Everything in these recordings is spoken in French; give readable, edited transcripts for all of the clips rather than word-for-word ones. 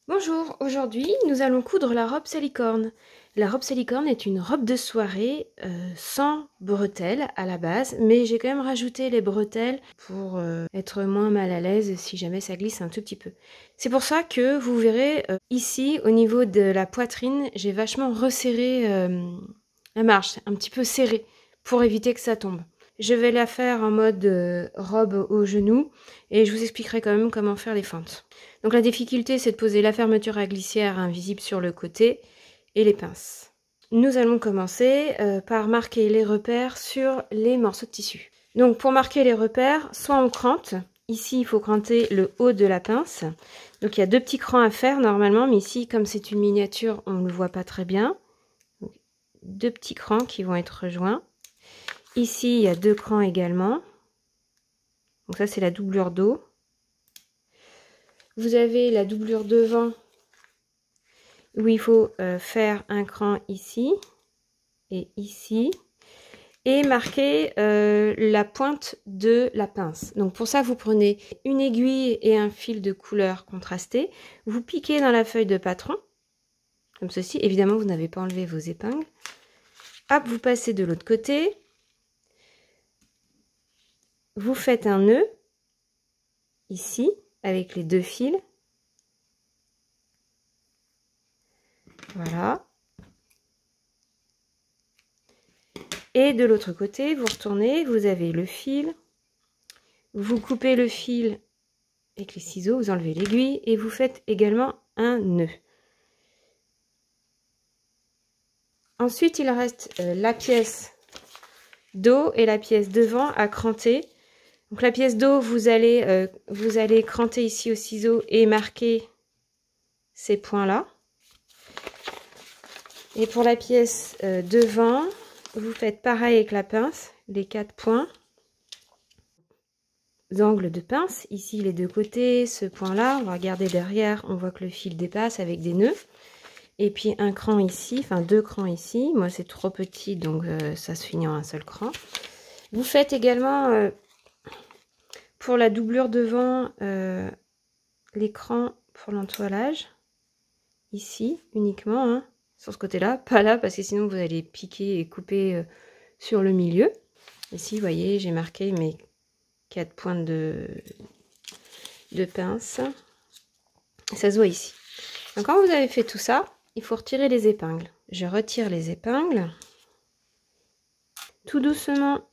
Bonjour, aujourd'hui nous allons coudre la robe salicorne. La robe salicorne est une robe de soirée sans bretelles à la base, mais j'ai quand même rajouté les bretelles pour être moins mal à l'aise si jamais ça glisse un tout petit peu. C'est pour ça que vous verrez ici au niveau de la poitrine, j'ai vachement resserré la marge, un petit peu serré pour éviter que ça tombe. Je vais la faire en mode robe au genou et je vous expliquerai quand même comment faire les fentes. Donc la difficulté, c'est de poser la fermeture à glissière invisible sur le côté et les pinces. Nous allons commencer par marquer les repères sur les morceaux de tissu. Donc pour marquer les repères, soit on crante. Ici, il faut cranter le haut de la pince. Donc il y a deux petits crans à faire normalement, mais ici, comme c'est une miniature, on ne le voit pas très bien. Donc, deux petits crans qui vont être rejoints. Ici, il y a deux crans également. Donc ça, c'est la doublure d'eau. Vous avez la doublure devant où il faut faire un cran ici et ici et marquer la pointe de la pince. Donc pour ça, vous prenez une aiguille et un fil de couleur contrasté. Vous piquez dans la feuille de patron, comme ceci. Évidemment, vous n'avez pas enlevé vos épingles. Hop, vous passez de l'autre côté. Vous faites un nœud ici avec les deux fils. Voilà. Et de l'autre côté, vous retournez, vous avez le fil. Vous coupez le fil avec les ciseaux, vous enlevez l'aiguille et vous faites également un nœud. Ensuite, il reste la pièce dos et la pièce devant à cranter. Donc la pièce dos, vous allez cranter ici au ciseau et marquer ces points-là. Et pour la pièce devant, vous faites pareil avec la pince, les 4 points. Angles de pince, ici les deux côtés, ce point-là, on va regarder derrière, on voit que le fil dépasse avec des nœuds. Et puis un cran ici, enfin 2 crans ici. Moi c'est trop petit donc ça se finit en un seul cran. Vous faites également pour la doublure devant les crans pour l'entoilage. Ici uniquement, hein, sur ce côté-là, pas là parce que sinon vous allez piquer et couper sur le milieu. Ici vous voyez j'ai marqué mes 4 pointes de pince. Ça se voit ici. Donc quand vous avez fait tout ça, il faut retirer les épingles. Je retire les épingles. Tout doucement,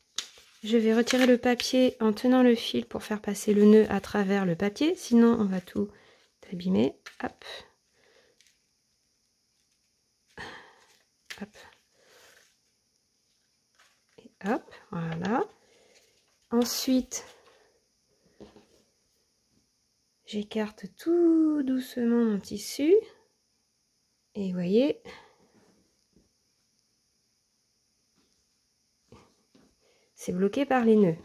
je vais retirer le papier en tenant le fil pour faire passer le nœud à travers le papier. Sinon, on va tout abîmer. Hop. Hop. Et hop, voilà. Ensuite, j'écarte tout doucement mon tissu. Et vous voyez, c'est bloqué par les nœuds.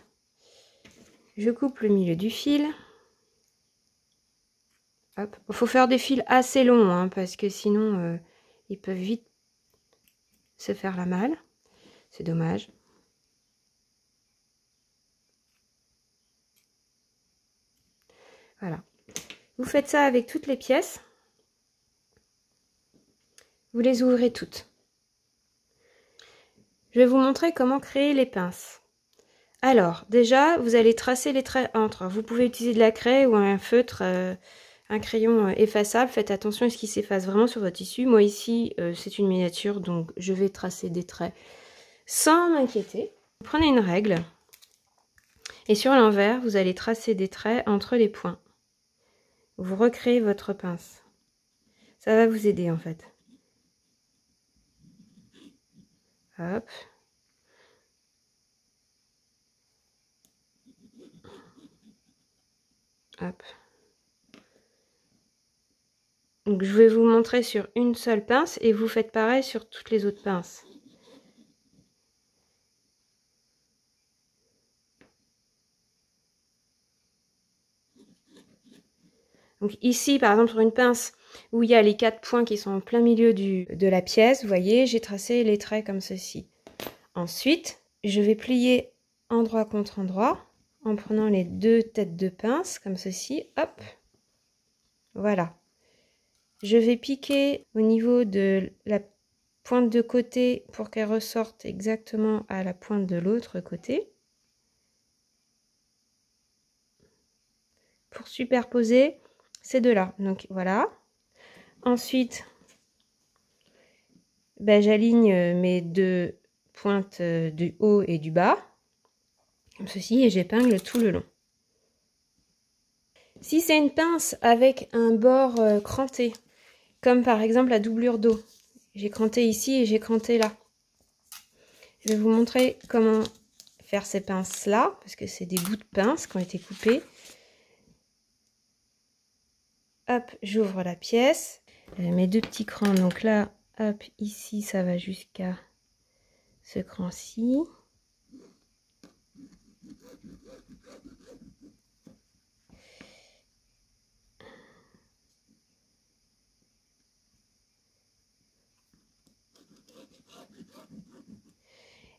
Je coupe le milieu du fil. Hop. Il faut faire des fils assez longs hein, parce que sinon ils peuvent vite se faire la malle. C'est dommage. Voilà. Vous faites ça avec toutes les pièces. Vous les ouvrez toutes. Je vais vous montrer comment créer les pinces. Alors, déjà, vous allez tracer les traits entre. Vous pouvez utiliser de la craie ou un feutre, un crayon effaçable. Faites attention à ce qu'il s'efface vraiment sur votre tissu. Moi, ici, c'est une miniature, donc je vais tracer des traits sans m'inquiéter. Vous prenez une règle et sur l'envers, vous allez tracer des traits entre les points. Vous recréez votre pince. Ça va vous aider, en fait. Hop. Hop. Donc je vais vous montrer sur une seule pince et vous faites pareil sur toutes les autres pinces. Donc ici par exemple sur une pince où il y a les 4 points qui sont en plein milieu de la pièce, vous voyez, j'ai tracé les traits comme ceci. Ensuite, je vais plier endroit contre endroit en prenant les deux têtes de pince comme ceci, hop, voilà. Je vais piquer au niveau de la pointe de côté pour qu'elle ressorte exactement à la pointe de l'autre côté. Pour superposer ces deux-là. Donc voilà. Ensuite, ben, j'aligne mes deux pointes du haut et du bas, comme ceci, et j'épingle tout le long. Si c'est une pince avec un bord cranté, comme par exemple la doublure dos, j'ai cranté ici et j'ai cranté là. Je vais vous montrer comment faire ces pinces là, parce que c'est des bouts de pince qui ont été coupés. Hop, j'ouvre la pièce, mes deux petits crans, donc là, hop, ici ça va jusqu'à ce cran-ci.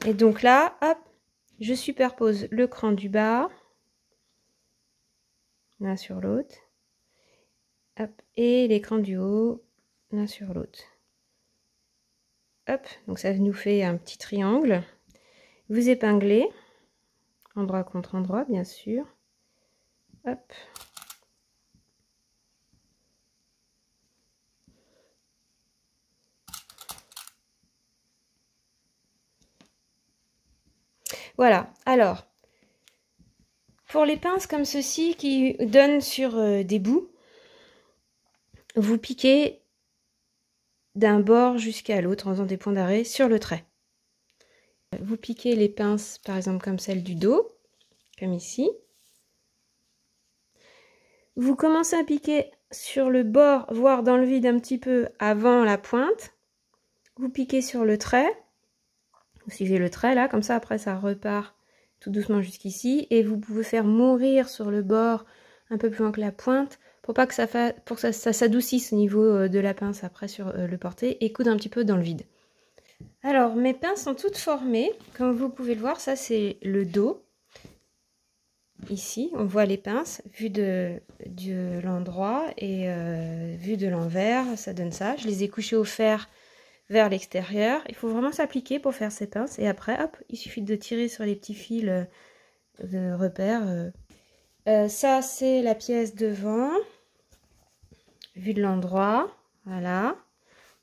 Et donc là, hop, je superpose le cran du bas, l'un sur l'autre, hop, et l'écran du haut, l'un sur l'autre. Hop, donc ça nous fait un petit triangle. Vous épinglez, endroit contre endroit, bien sûr. Hop. Voilà, alors, pour les pinces comme ceci qui donnent sur des bouts, vous piquez d'un bord jusqu'à l'autre en faisant des points d'arrêt sur le trait. Vous piquez les pinces, par exemple comme celle du dos, comme ici. Vous commencez à piquer sur le bord, voire dans le vide un petit peu avant la pointe. Vous piquez sur le trait. Vous suivez le trait là, comme ça après ça repart tout doucement jusqu'ici. Et vous pouvez faire mourir sur le bord un peu plus loin que la pointe pour pas que ça fasse, pour que ça s'adoucisse au niveau de la pince après sur le porté et coudre un petit peu dans le vide. Alors mes pinces sont toutes formées, comme vous pouvez le voir, ça c'est le dos. Ici, on voit les pinces, vues de l'endroit et vues de l'envers, ça donne ça. Je les ai couchées au fer vers l'extérieur. Il faut vraiment s'appliquer pour faire ces pinces. Et après, hop, il suffit de tirer sur les petits fils de repère. Ça, c'est la pièce devant, vue de l'endroit. Voilà.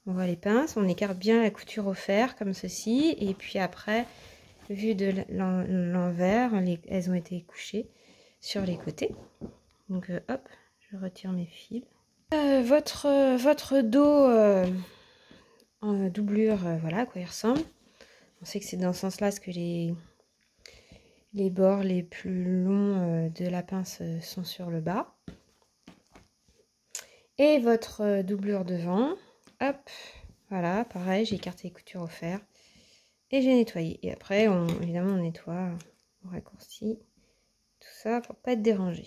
On voit les pinces. On écarte bien la couture au fer, comme ceci. Et puis après, vue de l'envers, elles ont été couchées sur les côtés. Donc hop, je retire mes fils. Votre dos en doublure, voilà à quoi il ressemble. On sait que c'est dans ce sens-là que les bords les plus longs de la pince sont sur le bas. Et votre doublure devant, hop, voilà, pareil, j'ai écarté les coutures au fer. Et j'ai nettoyé. Et après, évidemment, on nettoie, on raccourcit tout ça pour pas être dérangé.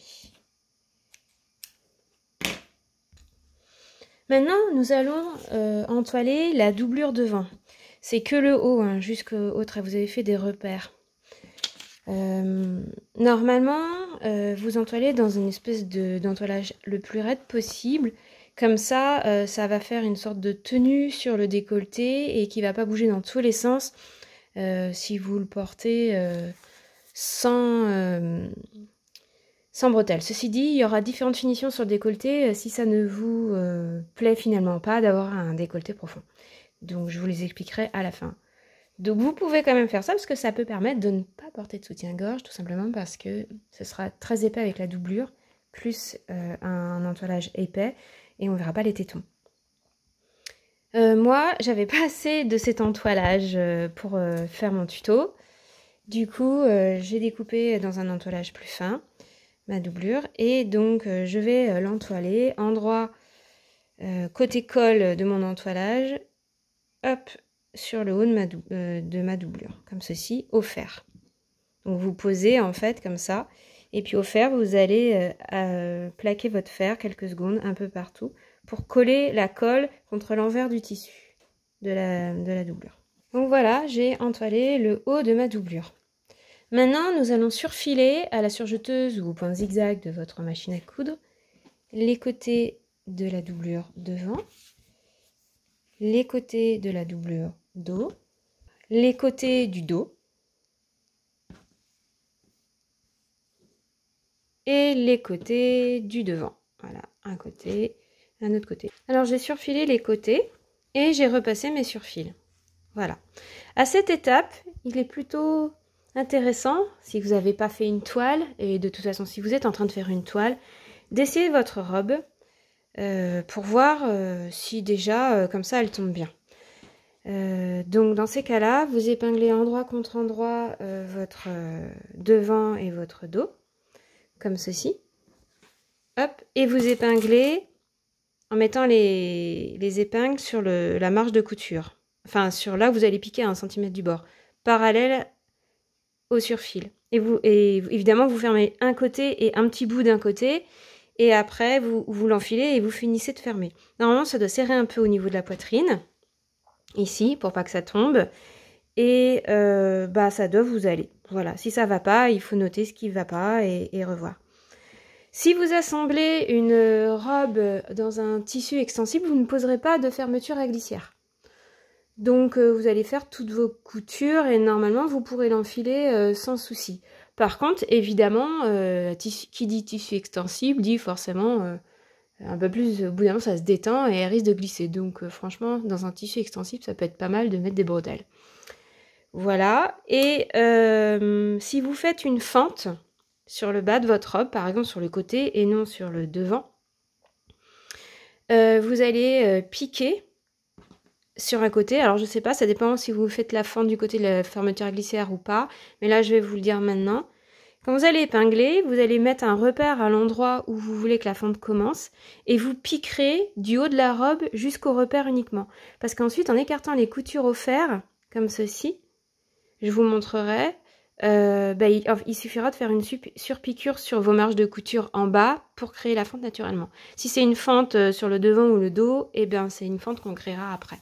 Maintenant, nous allons entoiler la doublure devant. C'est que le haut, hein, jusqu'au trait. Vous avez fait des repères. Normalement, vous entoilez dans une espèce d'entoilage le plus raide possible. Comme ça, ça va faire une sorte de tenue sur le décolleté et qui va pas bouger dans tous les sens si vous le portez sans bretelles. Ceci dit, il y aura différentes finitions sur le décolleté si ça ne vous plaît finalement pas d'avoir un décolleté profond. Donc je vous les expliquerai à la fin. Donc vous pouvez quand même faire ça parce que ça peut permettre de ne pas porter de soutien-gorge, tout simplement parce que ce sera très épais avec la doublure, plus un entoilage épais, et on ne verra pas les tétons. Moi, j'avais pas assez de cet entoilage pour faire mon tuto. Du coup, j'ai découpé dans un entoilage plus fin ma doublure, et donc je vais l'entoiler endroit côté col de mon entoilage, hop, sur le haut de ma doublure, comme ceci, au fer. Donc vous posez en fait comme ça, et puis au fer, vous allez plaquer votre fer quelques secondes un peu partout pour coller la colle contre l'envers du tissu de la doublure. Donc voilà, j'ai entoilé le haut de ma doublure. Maintenant, nous allons surfiler à la surjeteuse ou au point zigzag de votre machine à coudre les côtés de la doublure devant, les côtés de la doublure dos, les côtés du dos et les côtés du devant. Voilà, un côté, un autre côté. Alors j'ai surfilé les côtés et j'ai repassé mes surfils. Voilà. À cette étape, il est plutôt intéressant, si vous n'avez pas fait une toile, et de toute façon si vous êtes en train de faire une toile, d'essayer votre robe pour voir si déjà comme ça elle tombe bien. Donc dans ces cas-là, vous épinglez endroit contre endroit votre devant et votre dos, comme ceci. Hop, et vous épinglez en mettant les épingles sur la marge de couture. Enfin, sur là où vous allez piquer à 1 cm du bord, parallèle au surfil. Et évidemment, vous fermez un côté et un petit bout d'un côté, et après, vous l'enfilez et vous finissez de fermer. Normalement, ça doit serrer un peu au niveau de la poitrine, ici, pour pas que ça tombe, et ça doit vous aller. Voilà, si ça va pas, il faut noter ce qui va pas et revoir. Si vous assemblez une robe dans un tissu extensible, vous ne poserez pas de fermeture à glissière. Donc vous allez faire toutes vos coutures et normalement vous pourrez l'enfiler sans souci. Par contre, évidemment, qui dit tissu extensible dit forcément un peu plus, au bout d'un moment ça se détend et elle risque de glisser. Donc franchement, dans un tissu extensible, ça peut être pas mal de mettre des bretelles. Voilà, et si vous faites une fente sur le bas de votre robe, par exemple sur le côté et non sur le devant, vous allez piquer sur un côté. Alors je sais pas, ça dépend si vous faites la fente du côté de la fermeture à glissière ou pas, mais là je vais vous le dire maintenant. Quand vous allez épingler, vous allez mettre un repère à l'endroit où vous voulez que la fente commence et vous piquerez du haut de la robe jusqu'au repère uniquement. Parce qu'ensuite, en écartant les coutures au fer, comme ceci, je vous montrerai, il suffira de faire une surpiqûre sur vos marges de couture en bas pour créer la fente naturellement. Si c'est une fente sur le devant ou le dos, eh bien c'est une fente qu'on créera après.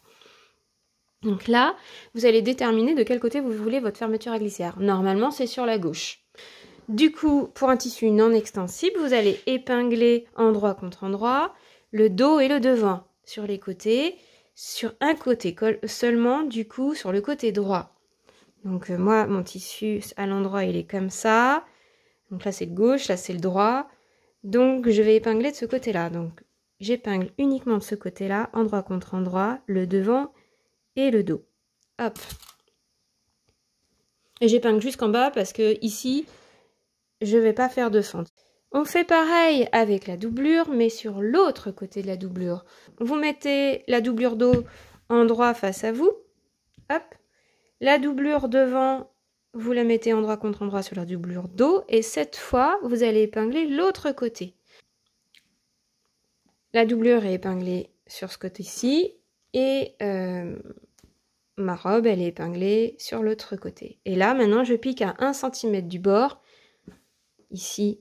Donc là, vous allez déterminer de quel côté vous voulez votre fermeture à glissière. Normalement, c'est sur la gauche. Du coup, pour un tissu non extensible, vous allez épingler endroit contre endroit, le dos et le devant sur les côtés, sur un côté seulement, du coup, sur le côté droit. Donc moi, mon tissu, à l'endroit, il est comme ça. Donc là, c'est le gauche, là, c'est le droit. Donc, je vais épingler de ce côté-là. Donc, j'épingle uniquement de ce côté-là, endroit contre endroit, le devant et le dos. Hop. Et j'épingle jusqu'en bas parce que ici, je ne vais pas faire de fente. On fait pareil avec la doublure, mais sur l'autre côté de la doublure. Vous mettez la doublure dos endroit face à vous. Hop. La doublure devant, vous la mettez endroit contre endroit sur la doublure dos. Et cette fois, vous allez épingler l'autre côté. La doublure est épinglée sur ce côté-ci. Et ma robe, elle est épinglée sur l'autre côté. Et là, maintenant, je pique à 1 cm du bord. Ici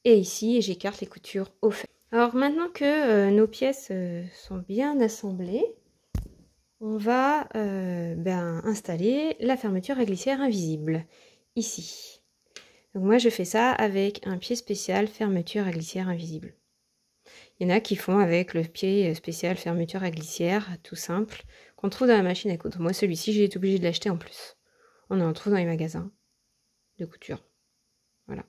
et ici. Et j'écarte les coutures au fer. Alors, maintenant que nos pièces sont bien assemblées, on va installer la fermeture à glissière invisible, ici. Donc moi je fais ça avec un pied spécial fermeture à glissière invisible. Il y en a qui font avec le pied spécial fermeture à glissière, tout simple, qu'on trouve dans la machine à coudre. Moi celui-ci j'ai été obligée de l'acheter en plus. On en trouve dans les magasins de couture. Voilà.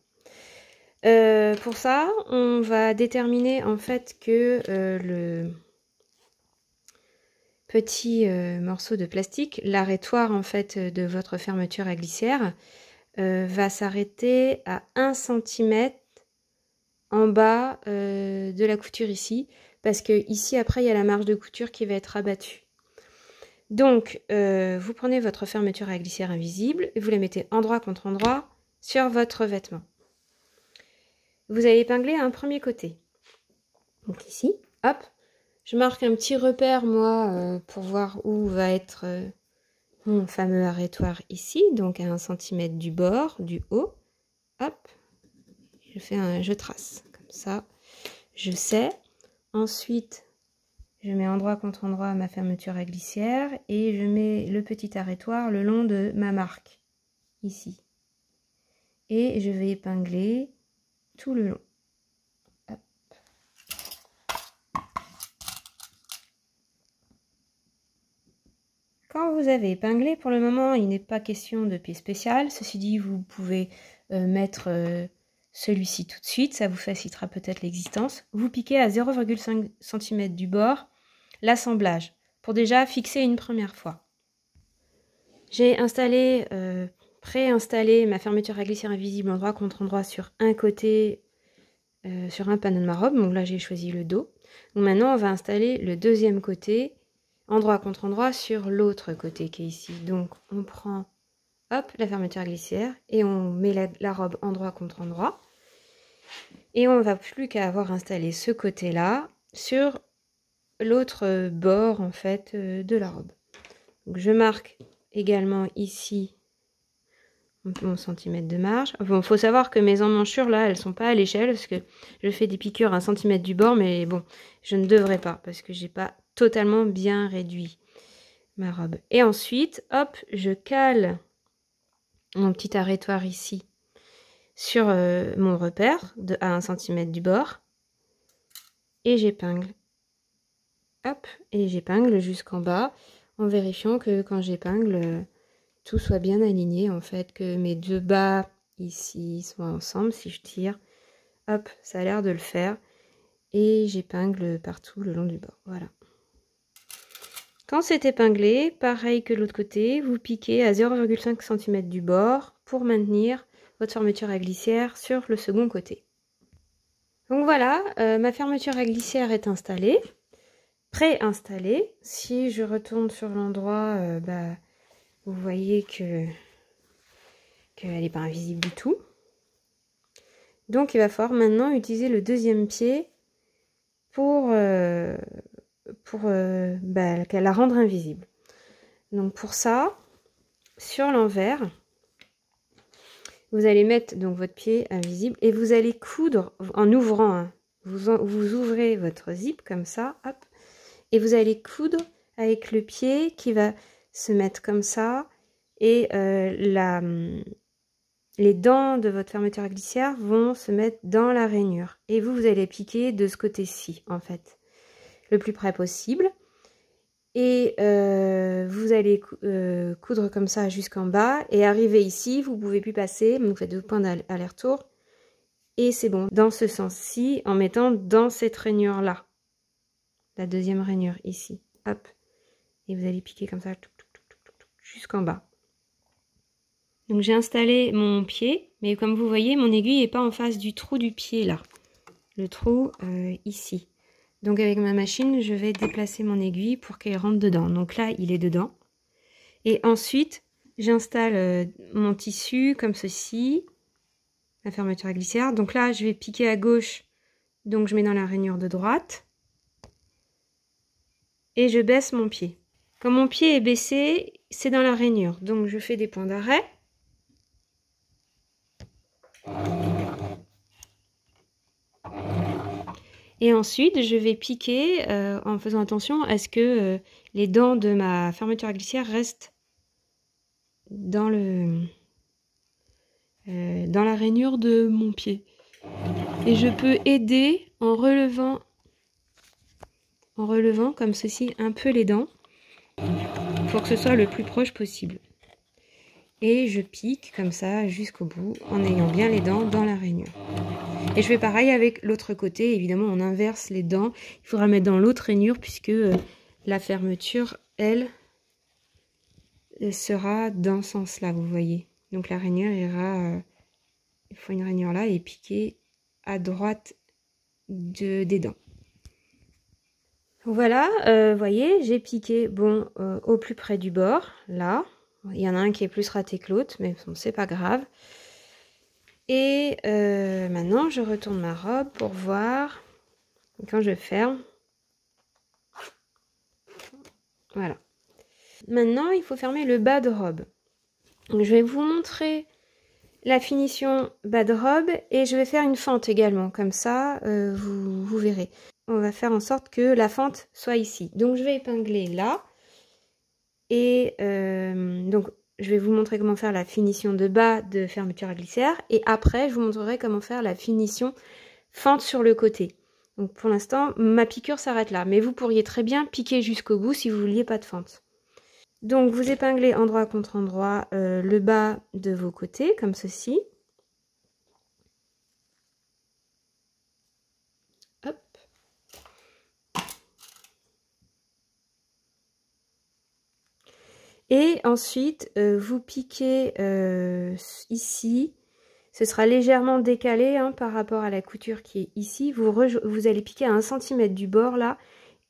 Pour ça, on va déterminer en fait que le petit morceau de plastique, l'arrêtoir en fait de votre fermeture à glissière va s'arrêter à 1 cm en bas de la couture ici, parce que ici après il y a la marge de couture qui va être abattue. Donc vous prenez votre fermeture à glissière invisible et vous la mettez endroit contre endroit sur votre vêtement. Vous allez épingler un premier côté. Donc ici, hop. Je marque un petit repère, moi, pour voir où va être mon fameux arrêtoir ici, donc à 1 cm du bord, du haut. Hop, je trace, comme ça, je sais. Ensuite, je mets endroit contre endroit ma fermeture à glissière et je mets le petit arrêtoir le long de ma marque, ici. Et je vais épingler tout le long. Hop. Quand vous avez épinglé, pour le moment, il n'est pas question de pied spécial. Ceci dit, vous pouvez mettre celui-ci tout de suite. Ça vous facilitera peut-être l'existence. Vous piquez à 0,5 cm du bord l'assemblage pour déjà fixer une première fois. J'ai installé, préinstallé ma fermeture à glissière invisible endroit contre endroit sur un côté, sur un panneau de ma robe. Donc là, j'ai choisi le dos. Donc maintenant, on va installer le deuxième côté endroit contre endroit sur l'autre côté qui est ici. Donc on prend hop la fermeture à glissière et on met la robe endroit contre endroit. Et on ne va plus qu'à avoir installé ce côté-là sur l'autre bord en fait de la robe. Donc je marque également ici mon centimètre de marge. Bon, faut savoir que mes emmanchures là, elles sont pas à l'échelle parce que je fais des piqûres à 1 cm du bord, mais bon, je ne devrais pas parce que j'ai pas totalement bien réduit ma robe. Et ensuite, hop, je cale mon petit arrêtoir ici sur mon repère à 1 cm du bord et j'épingle. Hop, et j'épingle jusqu'en bas en vérifiant que quand j'épingle, tout soit bien aligné en fait, que mes deux bas ici soient ensemble. Si je tire, hop, ça a l'air de le faire. Et j'épingle partout le long du bord, voilà. Quand c'est épinglé, pareil que l'autre côté, vous piquez à 0,5 cm du bord pour maintenir votre fermeture à glissière sur le second côté. Donc voilà, ma fermeture à glissière est installée, préinstallée. Si je retourne sur l'endroit, vous voyez qu'elle n'est pas invisible du tout. Donc il va falloir maintenant utiliser le deuxième pied pour la rendre invisible. Donc pour ça, sur l'envers, vous allez mettre donc votre pied invisible et vous allez coudre en ouvrant. Hein, vous ouvrez votre zip comme ça, hop, et vous allez coudre avec le pied qui va se mettre comme ça et les dents de votre fermeture à glissière vont se mettre dans la rainure. Et vous allez piquer de ce côté-ci, en fait, le plus près possible. Et vous allez coudre comme ça jusqu'en bas. Et arriver ici, vous ne pouvez plus passer. Vous faites 2 points d'aller-retour. Et c'est bon, dans ce sens-ci, en mettant dans cette rainure-là. La deuxième rainure, ici. Hop. Et vous allez piquer comme ça, jusqu'en bas. Donc j'ai installé mon pied, mais comme vous voyez, mon aiguille n'est pas en face du trou du pied là. Le trou ici. Donc avec ma machine, je vais déplacer mon aiguille pour qu'elle rentre dedans. Donc là, il est dedans. Et ensuite, j'installe mon tissu comme ceci. La fermeture à glissière. Donc là, je vais piquer à gauche. Donc je mets dans la rainure de droite. Et je baisse mon pied. Quand mon pied est baissé, c'est dans la rainure. Donc je fais des points d'arrêt. Et ensuite, je vais piquer en faisant attention à ce que les dents de ma fermeture à glissière restent dans la rainure de mon pied. Et je peux aider en relevant comme ceci un peu les dents pour que ce soit le plus proche possible. Et je pique comme ça jusqu'au bout en ayant bien les dents dans la rainure. Et je fais pareil avec l'autre côté. Évidemment, on inverse les dents. Il faudra mettre dans l'autre rainure puisque la fermeture, elle, sera dans ce sens-là, vous voyez. Donc la rainure ira... il faut une rainure là et piquer à droite des dents. Voilà, vous voyez, j'ai piqué au plus près du bord, là. Il y en a un qui est plus raté que l'autre, mais bon, c'est pas grave. Et maintenant, je retourne ma robe pour voir. Quand je ferme, voilà. Maintenant, il faut fermer le bas de robe. Donc, je vais vous montrer la finition bas de robe et je vais faire une fente également. Comme ça, vous verrez. On va faire en sorte que la fente soit ici. Donc, je vais épingler là. Et donc, je vais vous montrer comment faire la finition de bas de fermeture à glissière. Et après, je vous montrerai comment faire la finition fente sur le côté. Donc, pour l'instant, ma piqûre s'arrête là. Mais vous pourriez très bien piquer jusqu'au bout si vous ne vouliez pas de fente. Donc vous épinglez endroit contre endroit le bas de vos côtés, comme ceci. Hop. Et ensuite, vous piquez ici. Ce sera légèrement décalé hein, par rapport à la couture qui est ici. Vous allez piquer à 1 cm du bord là.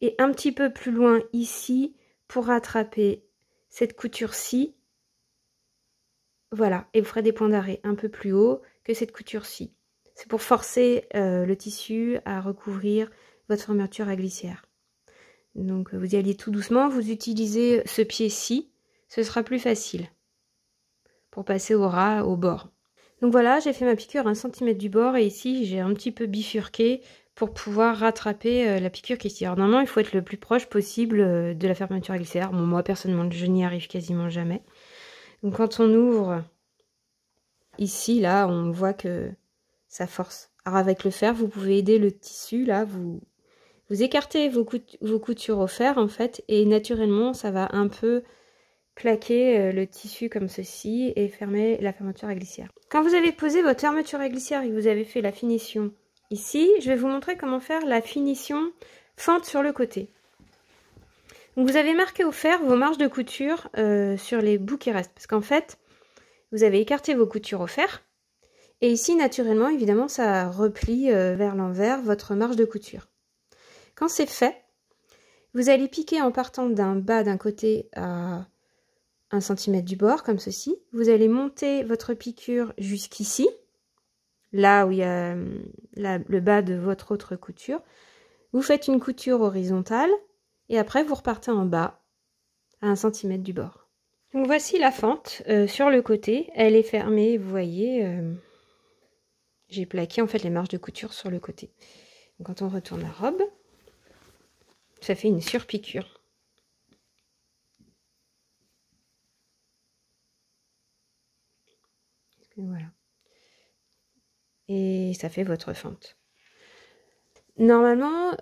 Et un petit peu plus loin ici pour rattraper cette couture-ci. Voilà. Et vous ferez des points d'arrêt un peu plus haut que cette couture-ci. C'est pour forcer le tissu à recouvrir votre fermeture à glissière. Donc vous y allez tout doucement. Vous utilisez ce pied-ci. Ce sera plus facile pour passer au ras au bord. Donc voilà, j'ai fait ma piqûre à 1 cm du bord et ici j'ai un petit peu bifurqué pour pouvoir rattraper la piqûre qui est ici. Alors normalement il faut être le plus proche possible de la fermeture à glissière. Bon, moi personnellement je n'y arrive quasiment jamais. Donc quand on ouvre ici, là, on voit que ça force. Alors avec le fer, vous pouvez aider le tissu, là, vous écartez vos coutures au fer en fait et naturellement ça va un peu plaquer le tissu comme ceci et fermer la fermeture à glissière. Quand vous avez posé votre fermeture à glissière et que vous avez fait la finition ici, je vais vous montrer comment faire la finition fente sur le côté. Donc vous avez marqué au fer vos marges de couture sur les bouts qui restent parce qu'en fait vous avez écarté vos coutures au fer et ici naturellement évidemment ça replie vers l'envers votre marge de couture. Quand c'est fait, vous allez piquer en partant d'un bas d'un côté à 1 cm du bord, comme ceci. Vous allez monter votre piqûre jusqu'ici, là où il y a le bas de votre autre couture. Vous faites une couture horizontale et après vous repartez en bas à 1 cm du bord. Donc voici la fente sur le côté. Elle est fermée, vous voyez. J'ai plaqué en fait les marges de couture sur le côté. Donc, quand on retourne la robe, ça fait une surpiqûre. Voilà. Et ça fait votre fente. Normalement,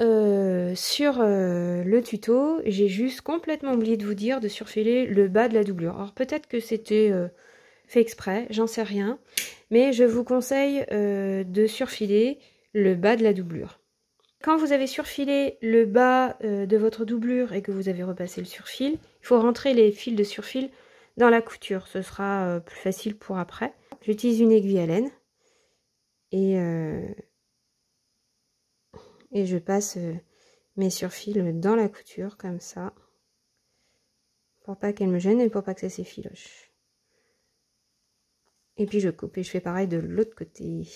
sur le tuto, j'ai juste complètement oublié de vous dire de surfiler le bas de la doublure. Alors peut-être que c'était fait exprès, j'en sais rien. Mais je vous conseille de surfiler le bas de la doublure. Quand vous avez surfilé le bas de votre doublure et que vous avez repassé le surfil, il faut rentrer les fils de surfil dans la couture. Ce sera plus facile pour après. J'utilise une aiguille à laine et je passe mes surfils dans la couture comme ça pour pas qu'elle me gêne et pour pas que ça s'effiloche. Et puis je coupe et je fais pareil de l'autre côté.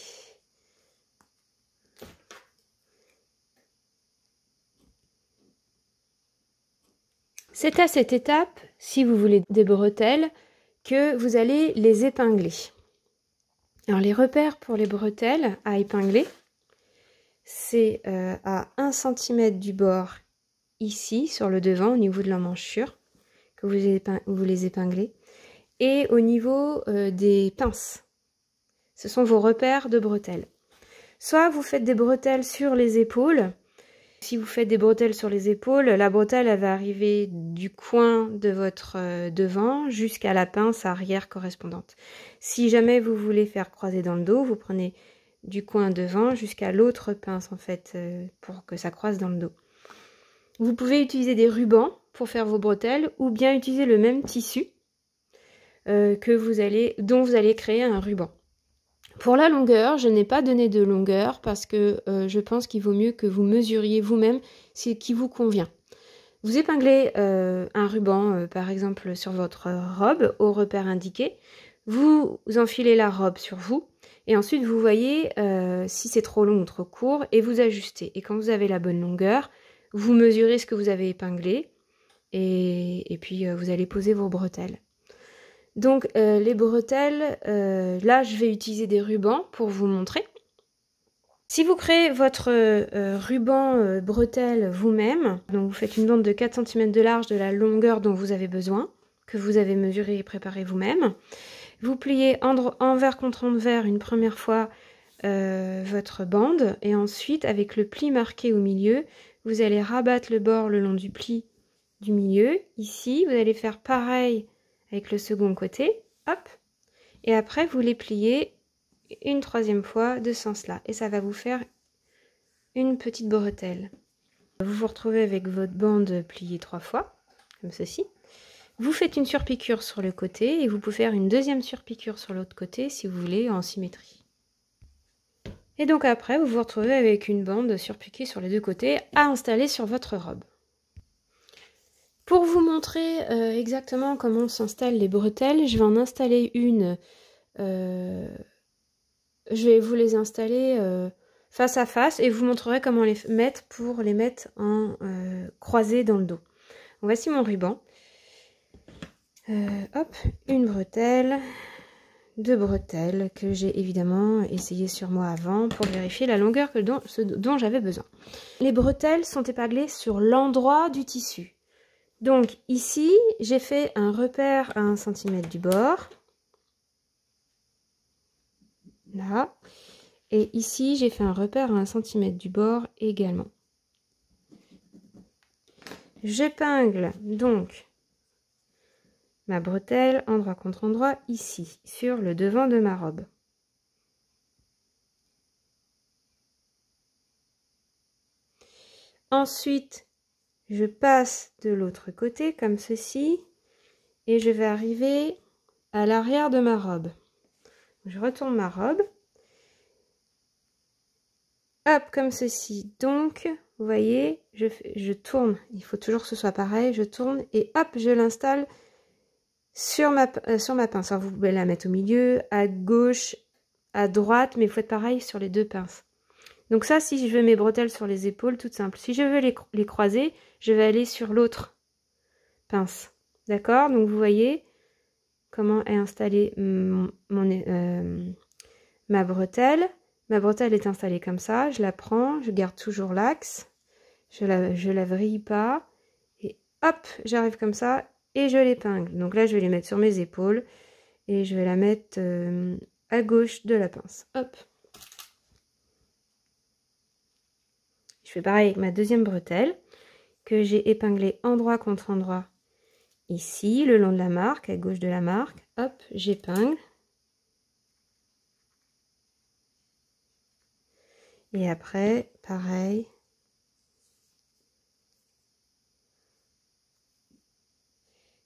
C'est à cette étape, si vous voulez des bretelles, que vous allez les épingler. Alors les repères pour les bretelles à épingler, c'est à 1 cm du bord ici, sur le devant, au niveau de l'emmanchure, que vous les épinglez, et au niveau des pinces. Ce sont vos repères de bretelles. Soit vous faites des bretelles sur les épaules. Si vous faites des bretelles sur les épaules, la bretelle elle va arriver du coin de votre devant jusqu'à la pince arrière correspondante. Si jamais vous voulez faire croiser dans le dos, vous prenez du coin devant jusqu'à l'autre pince en fait pour que ça croise dans le dos. Vous pouvez utiliser des rubans pour faire vos bretelles ou bien utiliser le même tissu dont vous allez créer un ruban. Pour la longueur, je n'ai pas donné de longueur parce que je pense qu'il vaut mieux que vous mesuriez vous-même ce qui vous convient. Vous épinglez un ruban, par exemple, sur votre robe au repère indiqué. Vous enfilez la robe sur vous et ensuite vous voyez si c'est trop long ou trop court et vous ajustez. Et quand vous avez la bonne longueur, vous mesurez ce que vous avez épinglé et puis vous allez poser vos bretelles. Donc les bretelles, là je vais utiliser des rubans pour vous montrer. Si vous créez votre ruban bretelle vous-même, donc vous faites une bande de 4 cm de large de la longueur dont vous avez besoin, que vous avez mesuré et préparé vous-même. Vous pliez envers contre envers une première fois votre bande et ensuite avec le pli marqué au milieu, vous allez rabattre le bord le long du pli du milieu. Ici, vous allez faire pareil avec le second côté. Hop. Et après, vous les pliez une troisième fois de ce sens-là. Et ça va vous faire une petite bretelle. Vous vous retrouvez avec votre bande pliée 3 fois, comme ceci. Vous faites une surpiqûre sur le côté et vous pouvez faire une deuxième surpiqûre sur l'autre côté si vous voulez en symétrie. Et donc après, vous vous retrouvez avec une bande surpiquée sur les deux côtés à installer sur votre robe. Pour vous montrer exactement comment s'installent les bretelles, je vais en installer une. Je vais vous les installer face à face et vous montrerai comment les mettre pour les mettre en croisé dans le dos. Donc, voici mon ruban. Hop, une bretelle, deux bretelles que j'ai évidemment essayé sur moi avant pour vérifier la longueur dont j'avais besoin. Les bretelles sont épinglées sur l'endroit du tissu. Donc ici, j'ai fait un repère à 1 cm du bord. Là. Et ici, j'ai fait un repère à 1 cm du bord également. J'épingle donc ma bretelle endroit contre endroit ici, sur le devant de ma robe. Ensuite, je passe de l'autre côté comme ceci et je vais arriver à l'arrière de ma robe. Je retourne ma robe. Hop, comme ceci. Donc, vous voyez, je tourne. Il faut toujours que ce soit pareil. Je tourne et hop, je l'installe sur ma pince. Alors, vous pouvez la mettre au milieu, à gauche, à droite, mais vous faites pareil sur les deux pinces. Donc ça, si je veux mes bretelles sur les épaules, tout simple. Si je veux les croiser, je vais aller sur l'autre pince. D'accord? Donc vous voyez comment est installée ma bretelle. Ma bretelle est installée comme ça. Je la prends, je garde toujours l'axe. Je la vrille pas. Et hop, j'arrive comme ça et je l'épingle. Donc là, je vais les mettre sur mes épaules et je vais la mettre à gauche de la pince. Hop. Je fais pareil avec ma deuxième bretelle que j'ai épinglée endroit contre endroit ici, le long de la marque, à gauche de la marque. Hop, j'épingle. Et après, pareil.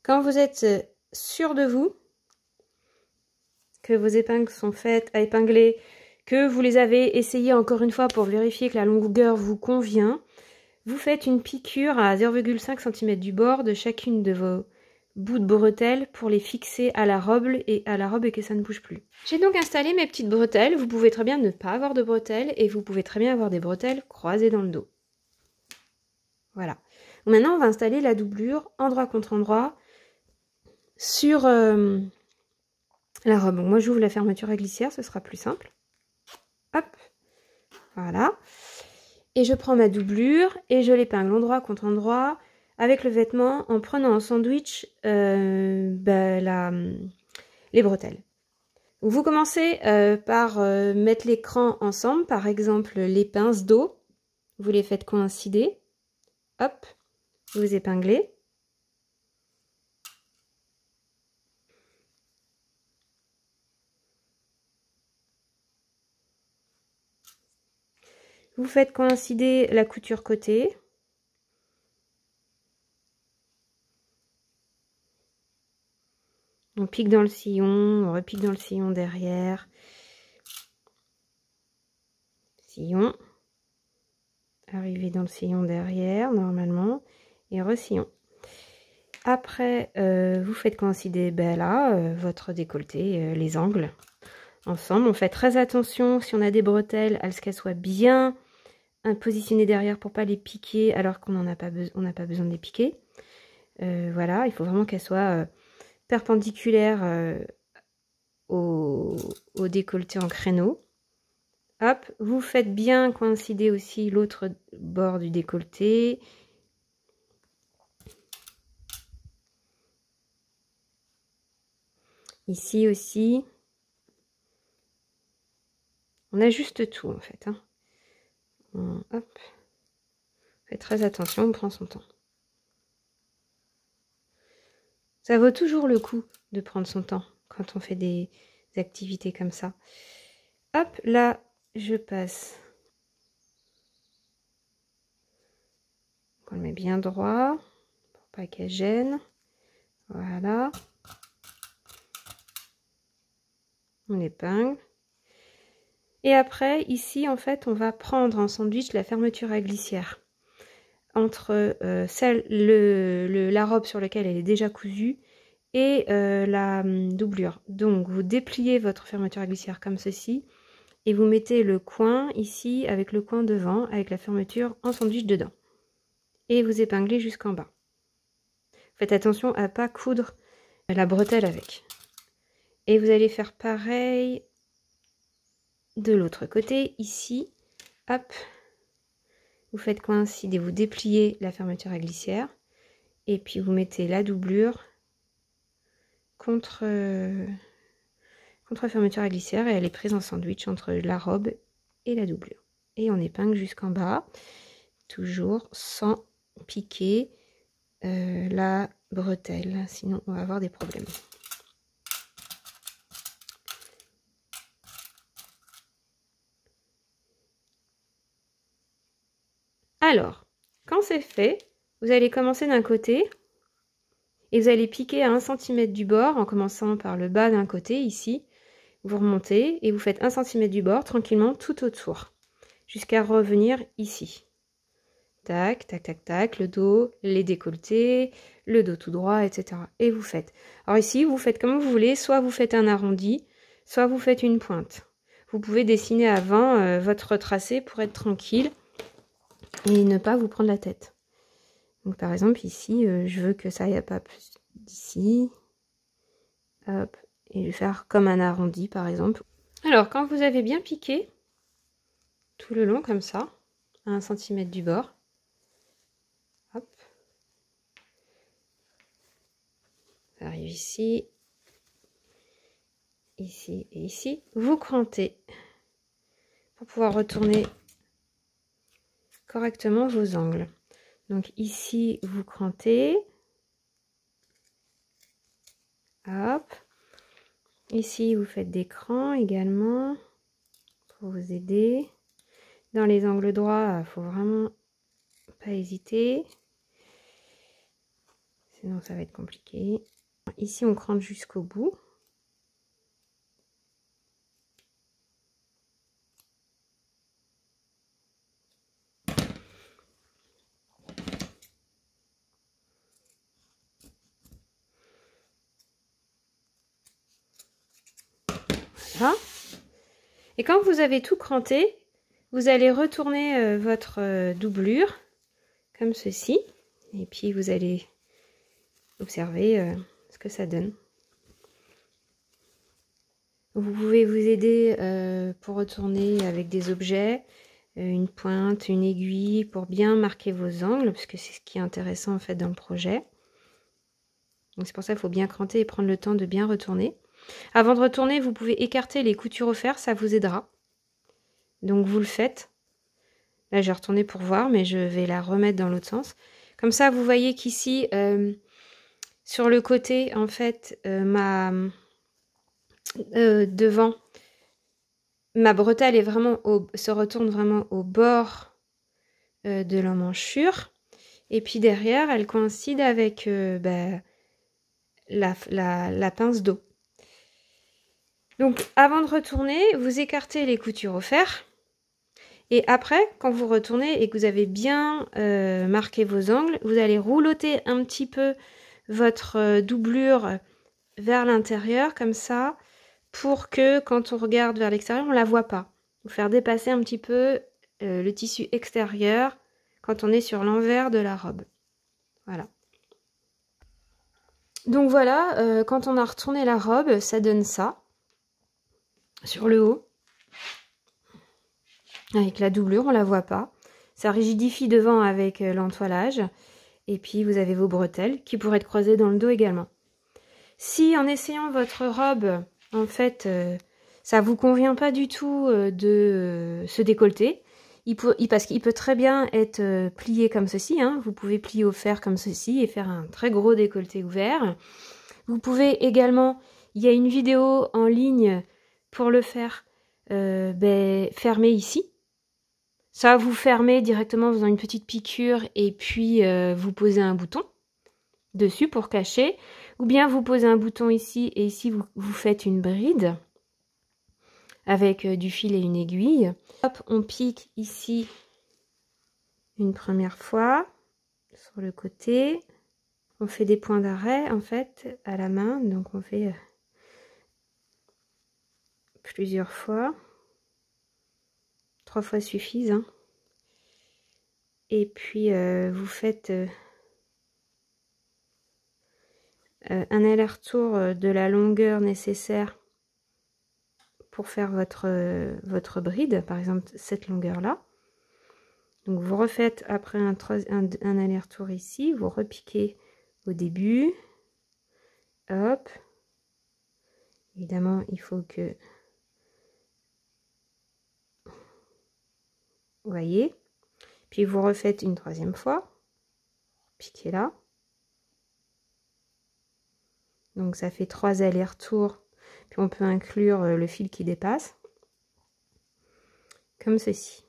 Quand vous êtes sûr de vous, que vos épingles sont faites à épingler, que vous les avez essayées encore une fois pour vérifier que la longueur vous convient, vous faites une piqûre à 0,5 cm du bord de chacune de vos bouts de bretelles pour les fixer à la robe et que ça ne bouge plus. J'ai donc installé mes petites bretelles. Vous pouvez très bien ne pas avoir de bretelles et vous pouvez très bien avoir des bretelles croisées dans le dos. Voilà. Maintenant, on va installer la doublure endroit contre endroit sur la robe. Donc, moi, j'ouvre la fermeture à glissière, ce sera plus simple. Hop, voilà. Et je prends ma doublure et je l'épingle endroit contre endroit avec le vêtement en prenant en sandwich les bretelles. Vous commencez par mettre les crans ensemble, par exemple les pinces dos, vous les faites coïncider. Hop, vous épinglez. Vous faites coïncider la couture côté. On pique dans le sillon, on repique dans le sillon derrière. Sillon. Arriver dans le sillon derrière, normalement. Et re-sillon. Après, vous faites coïncider votre décolleté, les angles. Ensemble, on fait très attention, si on a des bretelles, à ce qu'elles soient bien positionnées derrière pour pas les piquer alors qu'on n'a pas besoin de les piquer. Voilà, il faut vraiment qu'elles soient perpendiculaires au décolleté en créneau. Hop, vous faites bien coïncider aussi l'autre bord du décolleté. Ici aussi. On ajuste tout en fait. Hein. Hop. Faites très attention, on prend son temps. Ça vaut toujours le coup de prendre son temps quand on fait des activités comme ça. Hop, là, je passe. On le met bien droit pour pas qu'elle gêne. Voilà. On épingle. Et après, ici, en fait, on va prendre en sandwich la fermeture à glissière. Entre la robe sur laquelle elle est déjà cousue et la doublure. Donc, vous dépliez votre fermeture à glissière comme ceci. Et vous mettez le coin ici avec le coin devant, avec la fermeture en sandwich dedans. Et vous épinglez jusqu'en bas. Faites attention à ne pas coudre la bretelle avec. Et vous allez faire pareil de l'autre côté, ici. Hop. Vous faites coïncider, vous dépliez la fermeture à glissière. Et puis vous mettez la doublure contre fermeture à glissière. Et elle est prise en sandwich entre la robe et la doublure. Et on épingle jusqu'en bas. Toujours sans piquer la bretelle. Sinon on va avoir des problèmes. Alors, quand c'est fait, vous allez commencer d'un côté et vous allez piquer à 1 cm du bord en commençant par le bas d'un côté ici. Vous remontez et vous faites 1 cm du bord tranquillement tout autour jusqu'à revenir ici. Tac, tac, tac, tac, le dos, les décolletés, le dos tout droit, etc. Et vous faites. Alors ici, vous faites comme vous voulez, soit vous faites un arrondi, soit vous faites une pointe. Vous pouvez dessiner avant votre tracé pour être tranquille et ne pas vous prendre la tête. Donc par exemple ici, je veux que ça aille pas plus d'ici. Hop, et je vais faire comme un arrondi par exemple. Alors quand vous avez bien piqué, tout le long comme ça, à 1 cm du bord, hop, ça arrive ici, ici et ici, vous crantez pour pouvoir retourner correctement vos angles. Donc ici, vous crantez. Hop. Ici, vous faites des crans également pour vous aider. Dans les angles droits, il faut vraiment pas hésiter. Sinon, ça va être compliqué. Ici, on crante jusqu'au bout. Voilà. Et quand vous avez tout cranté, vous allez retourner votre doublure comme ceci. Et puis vous allez observer ce que ça donne. Vous pouvez vous aider pour retourner avec des objets, une pointe, une aiguille, pour bien marquer vos angles, parce que c'est ce qui est intéressant en fait dans le projet. Donc c'est pour ça qu'il faut bien cranter et prendre le temps de bien retourner. Avant de retourner, vous pouvez écarter les coutures au fer, ça vous aidera. Donc vous le faites. Là j'ai retourné pour voir, mais je vais la remettre dans l'autre sens. Comme ça, vous voyez qu'ici, sur le côté, en fait, devant, ma bretelle est vraiment se retourne vraiment au bord de l'emmanchure. Et puis derrière, elle coïncide avec la pince d'eau. Donc avant de retourner, vous écartez les coutures au fer. Et après, quand vous retournez et que vous avez bien marqué vos angles, vous allez rouloter un petit peu votre doublure vers l'intérieur, comme ça, pour que quand on regarde vers l'extérieur, on ne la voit pas. Vous faire dépasser un petit peu le tissu extérieur quand on est sur l'envers de la robe. Voilà. Donc voilà, quand on a retourné la robe, ça donne ça. Sur le haut. Avec la doublure, on ne la voit pas. Ça rigidifie devant avec l'entoilage. Et puis vous avez vos bretelles qui pourraient être croisées dans le dos également. Si en essayant votre robe, en fait, ça vous convient pas du tout de se décolleter, parce qu'il peut très bien être plié comme ceci. Hein. Vous pouvez plier au fer comme ceci et faire un très gros décolleté ouvert. Vous pouvez également, il y a une vidéo en ligne pour le faire, fermer ici. Ça, vous fermez directement en faisant une petite piqûre et puis vous posez un bouton dessus pour cacher. Ou bien vous posez un bouton ici et ici vous faites une bride avec du fil et une aiguille. Hop, on pique ici une première fois sur le côté. On fait des points d'arrêt en fait à la main, donc on fait plusieurs fois. 3 fois suffisent. Hein. Et puis vous faites un aller-retour de la longueur nécessaire pour faire votre bride, par exemple cette longueur-là. Donc vous refaites après un aller-retour ici, vous repiquez au début. Hop. Évidemment, il faut que... Vous voyez. Puis vous refaites une troisième fois. Piquez là. Donc ça fait 3 allers-retours. Puis on peut inclure le fil qui dépasse. Comme ceci.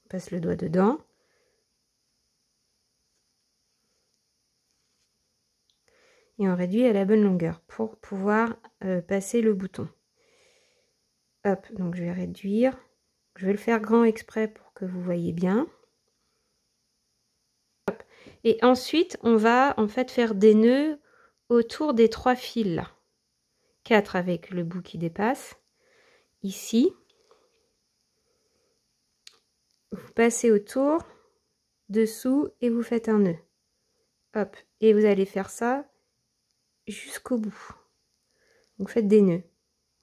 On passe le doigt dedans. Et on réduit à la bonne longueur pour pouvoir passer le bouton. Hop, donc je vais réduire. Je vais le faire grand exprès pour que vous voyez bien. Hop. Et ensuite, on va en fait faire des nœuds autour des 3 fils là. 4 avec le bout qui dépasse. Ici. Vous passez autour, dessous et vous faites un nœud. Hop. Et vous allez faire ça jusqu'au bout. Donc faites des nœuds.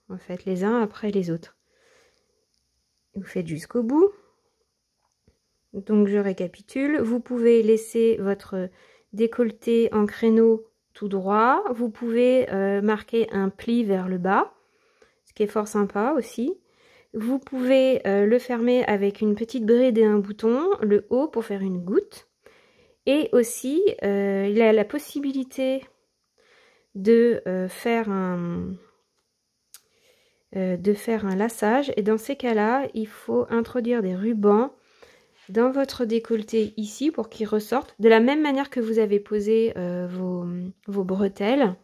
Vous faites les uns après les autres. Vous faites jusqu'au bout. Donc je récapitule. Vous pouvez laisser votre décolleté en créneau tout droit. Vous pouvez marquer un pli vers le bas, ce qui est fort sympa aussi. Vous pouvez le fermer avec une petite bride et un bouton, le haut pour faire une goutte. Et aussi, il a la possibilité de faire un lassage. Et dans ces cas-là, il faut introduire des rubans dans votre décolleté ici pour qu'ils ressortent. De la même manière que vous avez posé vos bretelles,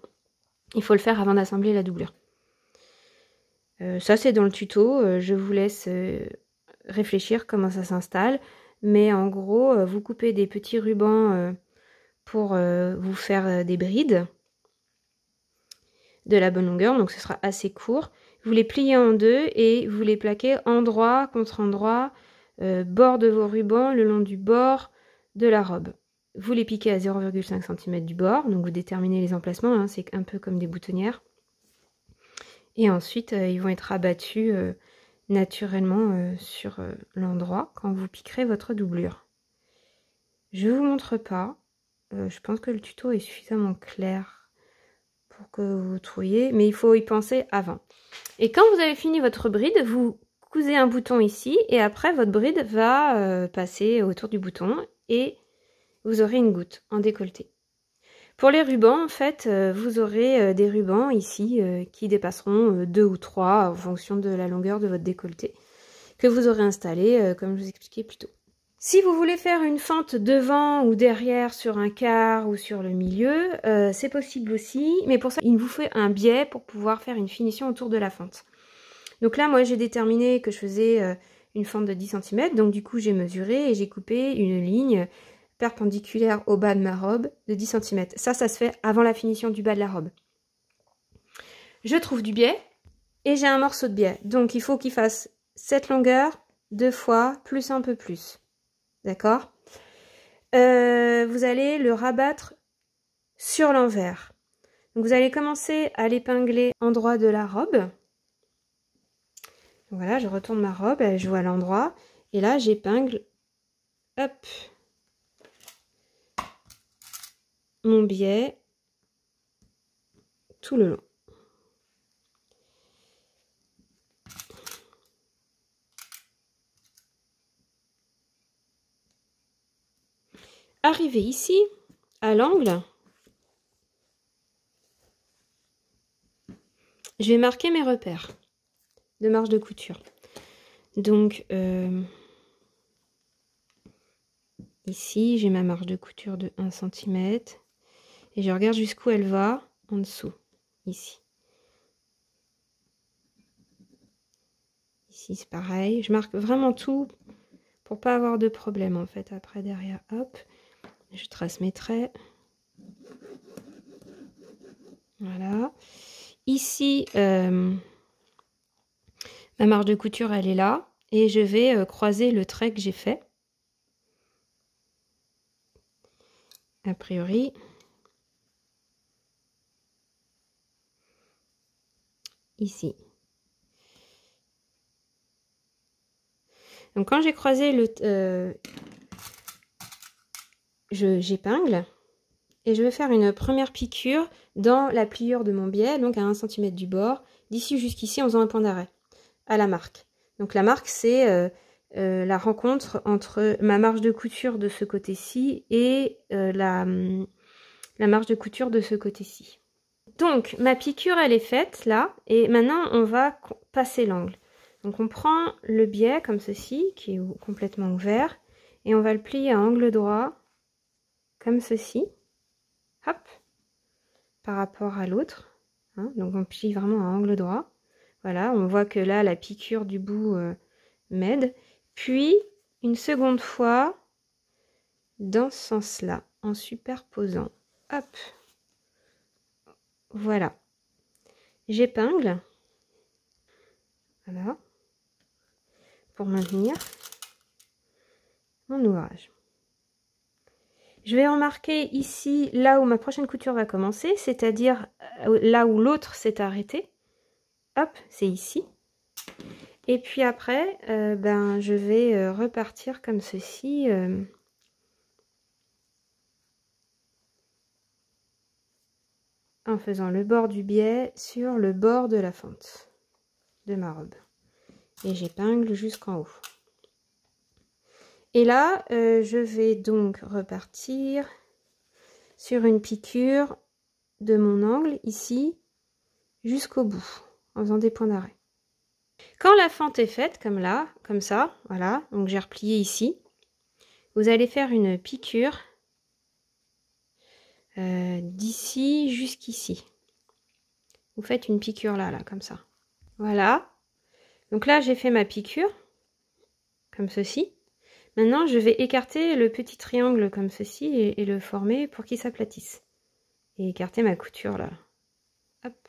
il faut le faire avant d'assembler la doublure. Ça c'est dans le tuto, je vous laisse réfléchir comment ça s'installe. Mais en gros, vous coupez des petits rubans pour vous faire des brides de la bonne longueur, donc ce sera assez court. Vous les pliez en deux et vous les plaquez endroit contre endroit, bord de vos rubans, le long du bord de la robe. Vous les piquez à 0,5 cm du bord, donc vous déterminez les emplacements, hein, c'est un peu comme des boutonnières. Et ensuite, ils vont être abattus naturellement sur l'endroit quand vous piquerez votre doublure. Je ne vous montre pas, je pense que le tuto est suffisamment clair pour que vous trouviez, mais il faut y penser avant. Et quand vous avez fini votre bride, vous cousez un bouton ici et après votre bride va passer autour du bouton et vous aurez une goutte en décolleté. Pour les rubans, en fait, vous aurez des rubans ici qui dépasseront 2 ou 3 en fonction de la longueur de votre décolleté que vous aurez installé comme je vous expliquais plus tôt. Si vous voulez faire une fente devant ou derrière sur un quart ou sur le milieu, c'est possible aussi, mais pour ça, il vous faut un biais pour pouvoir faire une finition autour de la fente. Donc là, moi, j'ai déterminé que je faisais une fente de 10 cm, donc du coup, j'ai mesuré et j'ai coupé une ligne perpendiculaire au bas de ma robe de 10 cm. Ça se fait avant la finition du bas de la robe. Je trouve du biais et j'ai un morceau de biais. Donc, il faut qu'il fasse cette longueur 2 fois, plus un peu plus. D'accord? Vous allez le rabattre sur l'envers. Donc, vous allez commencer à l'épingler en droit de la robe. Voilà, je retourne ma robe, je vois l'endroit. Et là, j'épingle, hop, mon biais tout le long. Arrivé ici, à l'angle, je vais marquer mes repères de marge de couture. Donc, ici, j'ai ma marge de couture de 1 cm. Et je regarde jusqu'où elle va en dessous, ici. Ici, c'est pareil. Je marque vraiment tout pour pas avoir de problème, en fait. Après, derrière, hop, je trace mes traits. Voilà. Ici, ma marge de couture, elle est là. Et je vais croiser le trait que j'ai fait. A priori. Ici. Donc quand j'ai croisé le... j'épingle. Et je vais faire une première piqûre dans la pliure de mon biais, donc à 1 cm du bord, d'ici jusqu'ici en faisant un point d'arrêt à la marque. Donc la marque, c'est la rencontre entre ma marge de couture de ce côté-ci et la marge de couture de ce côté-ci. Donc ma piqûre, elle est faite là, et maintenant on va passer l'angle. Donc on prend le biais comme ceci, qui est complètement ouvert, et on va le plier à angle droit, comme ceci. Hop, par rapport à l'autre, hein, donc on plie vraiment à angle droit. Voilà, on voit que là la piqûre du bout m'aide. Puis une seconde fois dans ce sens-là, en superposant. Hop, voilà. J'épingle, voilà, pour maintenir mon ouvrage. Je vais remarquer ici, là où ma prochaine couture va commencer, c'est-à-dire là où l'autre s'est arrêté. Hop, c'est ici. Et puis après, je vais repartir comme ceci. En faisant le bord du biais sur le bord de la fente de ma robe. Et j'épingle jusqu'en haut. Et là, je vais donc repartir sur une piqûre de mon angle, ici, jusqu'au bout, en faisant des points d'arrêt. Quand la fente est faite, comme là, comme ça, voilà, donc j'ai replié ici, vous allez faire une piqûre d'ici jusqu'ici. Vous faites une piqûre là, comme ça. Voilà. Donc là, j'ai fait ma piqûre, comme ceci. Maintenant, je vais écarter le petit triangle comme ceci et le former pour qu'il s'aplatisse. Et écarter ma couture là. Hop.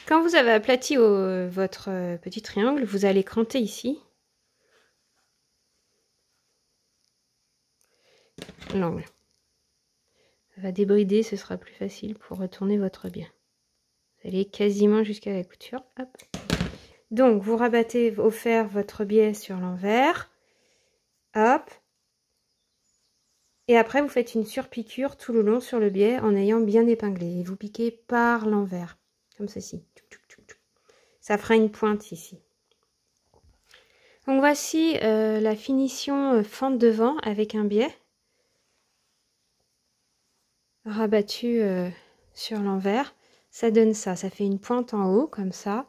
Quand vous avez aplati votre petit triangle, vous allez cranter ici l'angle. Ça va débrider, ce sera plus facile pour retourner votre biais. Vous allez quasiment jusqu'à la couture. Hop. Donc, vous rabattez au fer votre biais sur l'envers. Hop. Et après, vous faites une surpiqûre tout le long sur le biais en ayant bien épinglé. Et vous piquez par l'envers, comme ceci. Ça fera une pointe ici. Donc voici la finition fente devant avec un biais rabattu sur l'envers. Ça donne ça. Ça fait une pointe en haut, comme ça.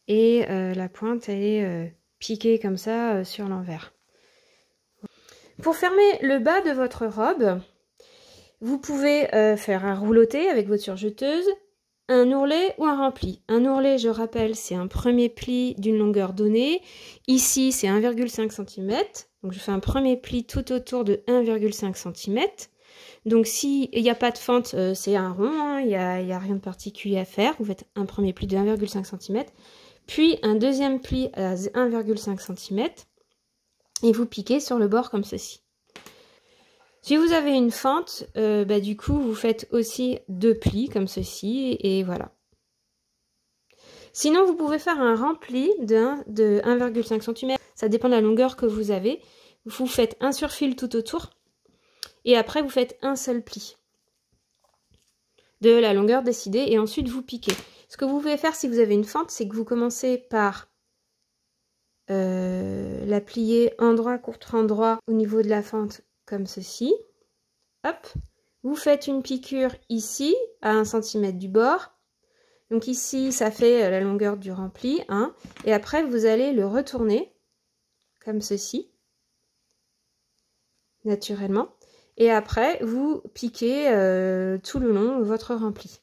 Et la pointe, elle est piquée comme ça sur l'envers. Pour fermer le bas de votre robe, vous pouvez faire un rouloté avec votre surjeteuse, un ourlet ou un rempli. Un ourlet, je rappelle, c'est un premier pli d'une longueur donnée. Ici, c'est 1,5 cm. Donc, je fais un premier pli tout autour de 1,5 cm. Donc, s'il n'y a pas de fente, c'est un rond. Hein, il n'y a rien de particulier à faire. Vous faites un premier pli de 1,5 cm. Puis, un deuxième pli à 1,5 cm. Et vous piquez sur le bord comme ceci. Si vous avez une fente, du coup, vous faites aussi 2 plis comme ceci, et voilà. Sinon, vous pouvez faire un rempli de 1,5 cm. Ça dépend de la longueur que vous avez. Vous faites un surfil tout autour, et après, vous faites un seul pli de la longueur décidée, et ensuite, vous piquez. Ce que vous pouvez faire si vous avez une fente, c'est que vous commencez par la plier endroit contre endroit au niveau de la fente, comme ceci. Hop, vous faites une piqûre ici, à 1 cm du bord, Donc ici, ça fait la longueur du rempli, hein, et après vous allez le retourner comme ceci, naturellement. Et après, vous piquez tout le long votre rempli.